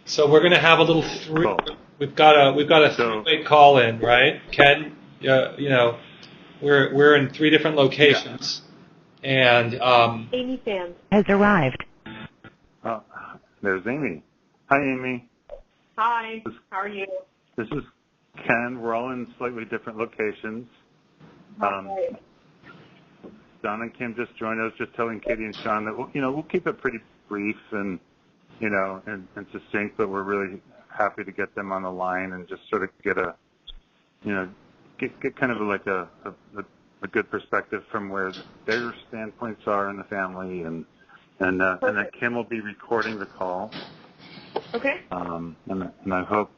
So we're going to have a little Cool. we've got a three-way call in, right? Ken, we're in 3 different locations, and Amy Fan has arrived. There's Amy. Hi, Amy. Hi. How are you? This is Ken. We're all in slightly different locations. Okay. Don and Kim just joined us, just telling Katie and Sean that we'll keep it pretty brief and succinct, but we're really happy to get them on the line and just sort of get get kind of like a good perspective from where their standpoints are in the family, and that Kim will be recording the call. Okay. And I hope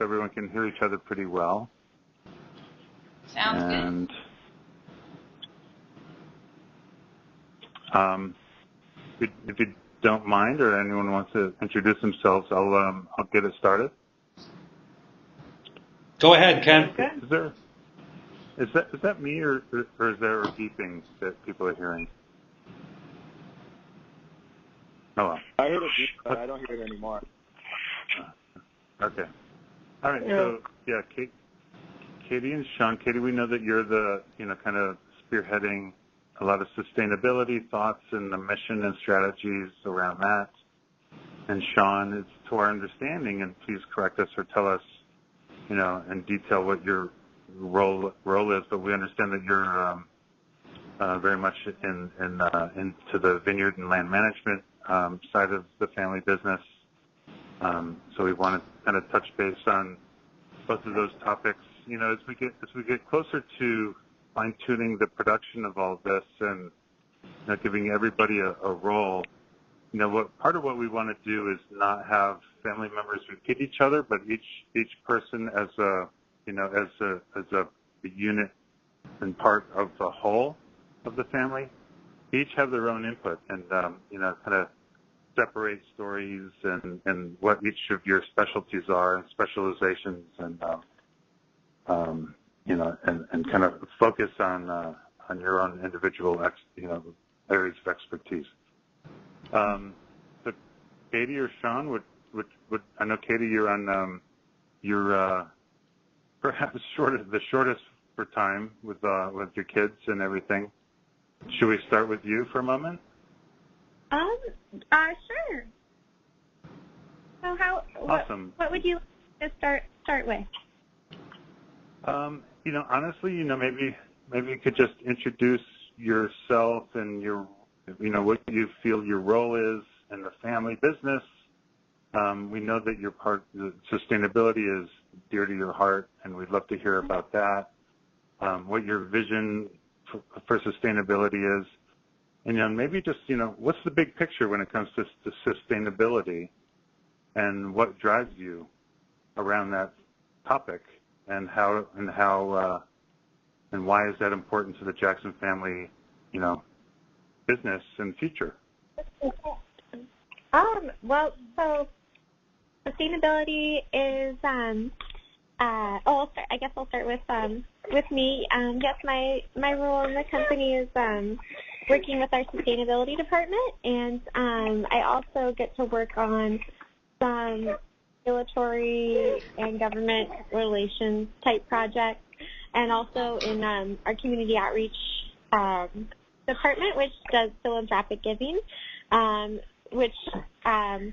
everyone can hear each other pretty well. Sounds good. If you don't mind, or anyone wants to introduce themselves, I'll get it started. go ahead, Ken. Okay. Is that me, or is there a beeping that people are hearing? Oh, well. I heard it beep, but I don't hear it anymore. Okay. All right. So yeah, Katie and Sean. Katie, we know that you're the kind of spearheading a lot of sustainability thoughts and the mission and strategies around that. And Sean, it's to our understanding, and please correct us or tell us, in detail what your role is. But we understand that you're very much into the vineyard and land management side of the family business. So we want to kind of touch base on both of those topics. As we get closer to fine-tuning the production of all this and giving everybody a role. Part of what we want to do is not have family members repeat each other, but each person as a unit and part of the whole of the family. Each have their own input, and kind of separate stories and what each of your specialties are and specializations, and and kind of focus on your own individual areas of expertise. So Katie or Sean, would I know, Katie, you're on you're perhaps the shortest for time with your kids and everything. Should we start with you for a moment? Sure. So awesome. What would you like to start with? Honestly, maybe you could just introduce yourself and what you feel your role is in the family business. We know that sustainability is dear to your heart, and we'd love to hear about that. What your vision for sustainability is, and maybe just what's the big picture when it comes to sustainability, and what drives you around that topic. And how and why is that important to the Jackson family, business and future? Well, so sustainability is I guess I'll start with me. Yes, my role in the company is working with our sustainability department, and I also get to work on some regulatory and government relations type projects, and also in our community outreach department, which does philanthropic giving, which I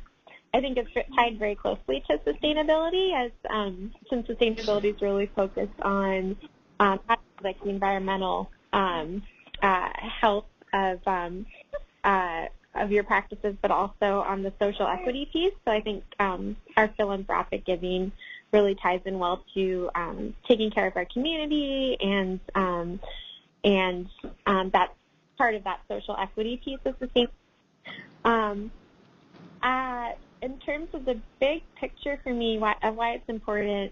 think is tied very closely to sustainability, as since sustainability is really focused on like the environmental health of your practices, but also on the social equity piece. So I think our philanthropic giving really ties in well to taking care of our community, and that's part of that social equity piece of sustainability. In terms of the big picture for me, why it's important,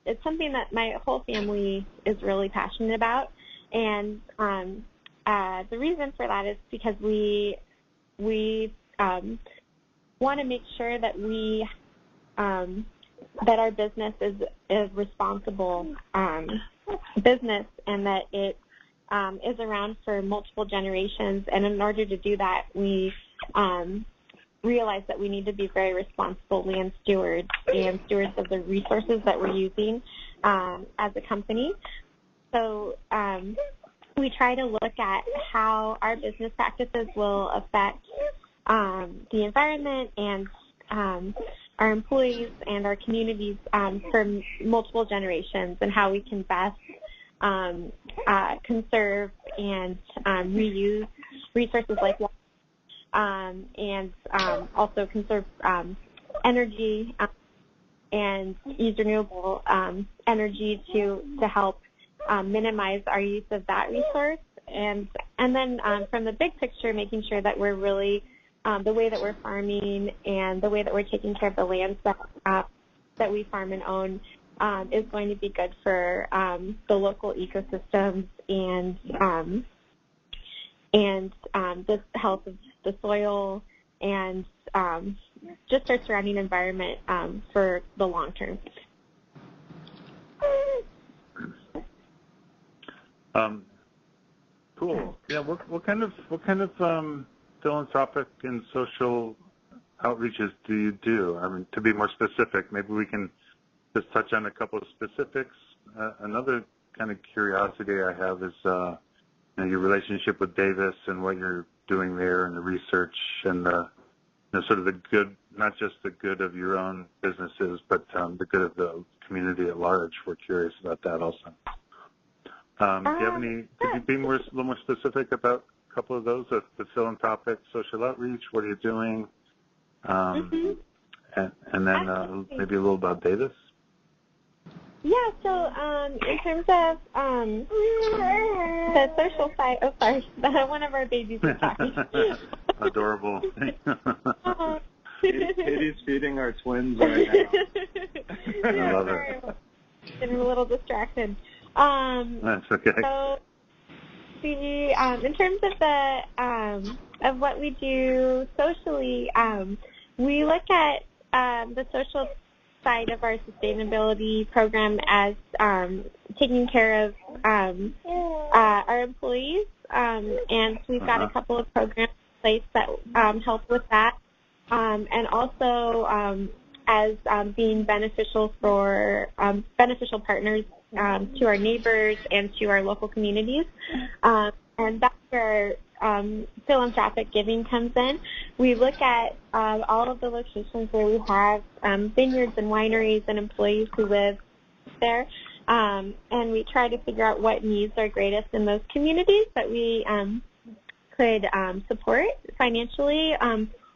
it's something that my whole family is really passionate about, and the reason for that is because we want to make sure that that our business is responsible business, and that it is around for multiple generations. And in order to do that, we realize that we need to be very responsible land stewards and stewards of the resources that we're using as a company. So we try to look at how our business practices will affect the environment and our employees and our communities for multiple generations, and how we can best conserve and reuse resources like water, and also conserve energy and use renewable energy to help minimize our use of that resource, and then from the big picture, making sure that we're really the way that we're farming and the way that we're taking care of the lands that we farm and own is going to be good for the local ecosystems and the health of the soil and just our surrounding environment for the long term. Cool. Yeah. What kind of philanthropic and social outreaches do you do? I mean, to be more specific, maybe we can just touch on a couple of specifics. Another kind of curiosity I have is your relationship with Davis and what you're doing there, and the research and the sort of the good, not just the good of your own businesses, but the good of the community at large. We're curious about that also. Do you have any? Could you be a little more specific about a couple of those? The philanthropic, social outreach. What are you doing? And then maybe a little about Davis. Yeah. So in terms of the social side, oh sorry, one of our babies is talking. Adorable. Katie's feeding our twins right now. I love it. Getting a little distracted. That's okay. So, in terms of the of what we do socially, we look at the social side of our sustainability program as taking care of our employees, and we've got a couple of programs in place that help with that, and also as being beneficial for beneficial partners to our neighbors and to our local communities, and that's where philanthropic giving comes in. We look at all of the locations where we have vineyards and wineries and employees who live there, and we try to figure out what needs are greatest in those communities that we could support financially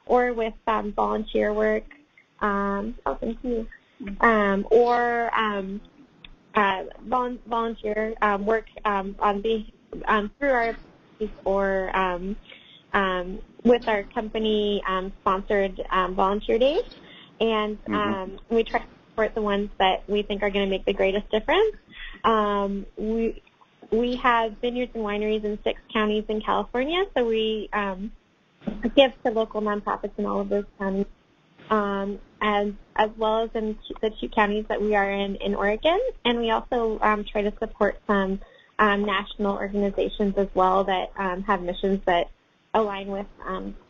or with volunteer work, thank you, or volunteer work through our or with our company sponsored volunteer days, and we try to support the ones that we think are going to make the greatest difference. We have vineyards and wineries in 6 counties in California, so we give to local nonprofits in all of those counties, as well as in the 2 counties that we are in Oregon, and we also try to support some national organizations as well that have missions that align with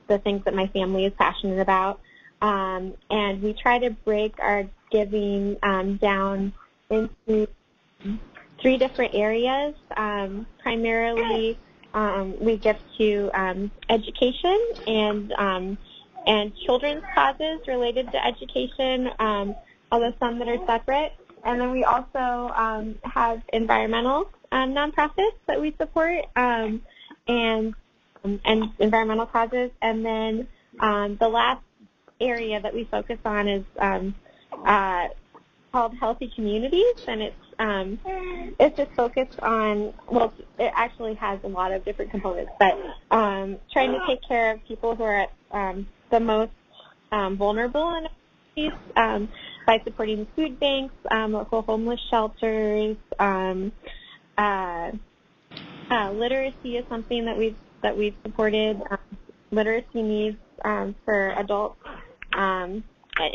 the things that my family is passionate about. And we try to break our giving down into 3 different areas. Primarily, we give to education and children's causes related to education, although some that are separate. And then we also have environmental nonprofits that we support, and environmental causes. And then the last area that we focus on is called Healthy Communities, and it's just focused on, well, it actually has a lot of different components, but trying to take care of people who are at the most vulnerable in communities by supporting food banks, local homeless shelters. Literacy is something that we've supported. Literacy needs for adults, in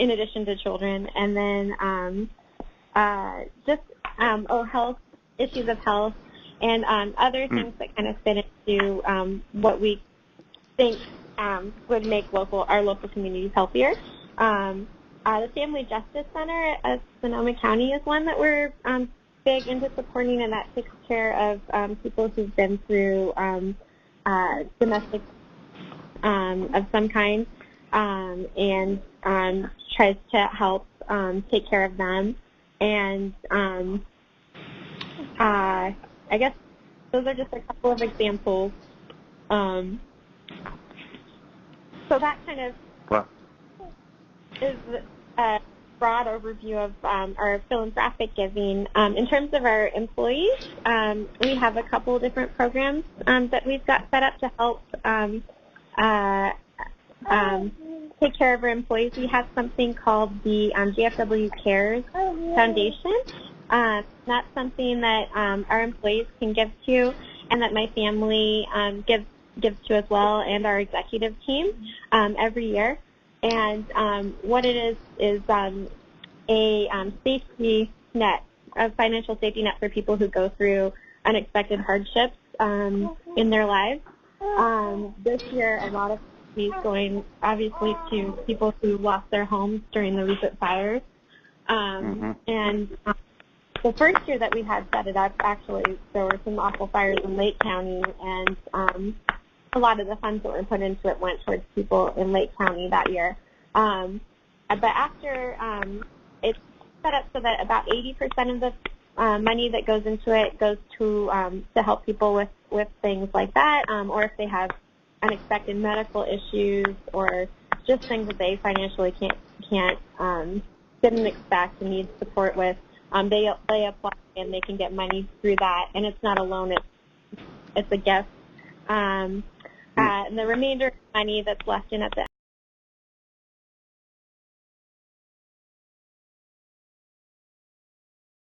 addition to children, and then health issues of health and other things that kind of fit into what we think would make our local communities healthier. The Family Justice Center at Sonoma County is one that we're big into supporting, and that takes care of people who've been through domestic of some kind, and tries to help take care of them. And I guess those are just a couple of examples. So that kind of is a broad overview of our philanthropic giving. In terms of our employees, we have a couple different programs that we've got set up to help take care of our employees. We have something called the GFW Cares Foundation. That's something that our employees can give to, and that my family gives to as well, and our executive team every year. And what it is a safety net, a financial safety net for people who go through unexpected hardships in their lives. This year, a lot of these going obviously to people who lost their homes during the recent fires. And the first year that we had set it up, actually, there were some awful fires in Lake County, and a lot of the funds that were put into it went towards people in Lake County that year. But after it's set up so that about 80% of the money that goes into it goes to help people with things like that, or if they have unexpected medical issues or just things that they financially didn't expect and need support with. They apply and they can get money through that, and it's not a loan; it's a gift. And the remainder of money that's left in at the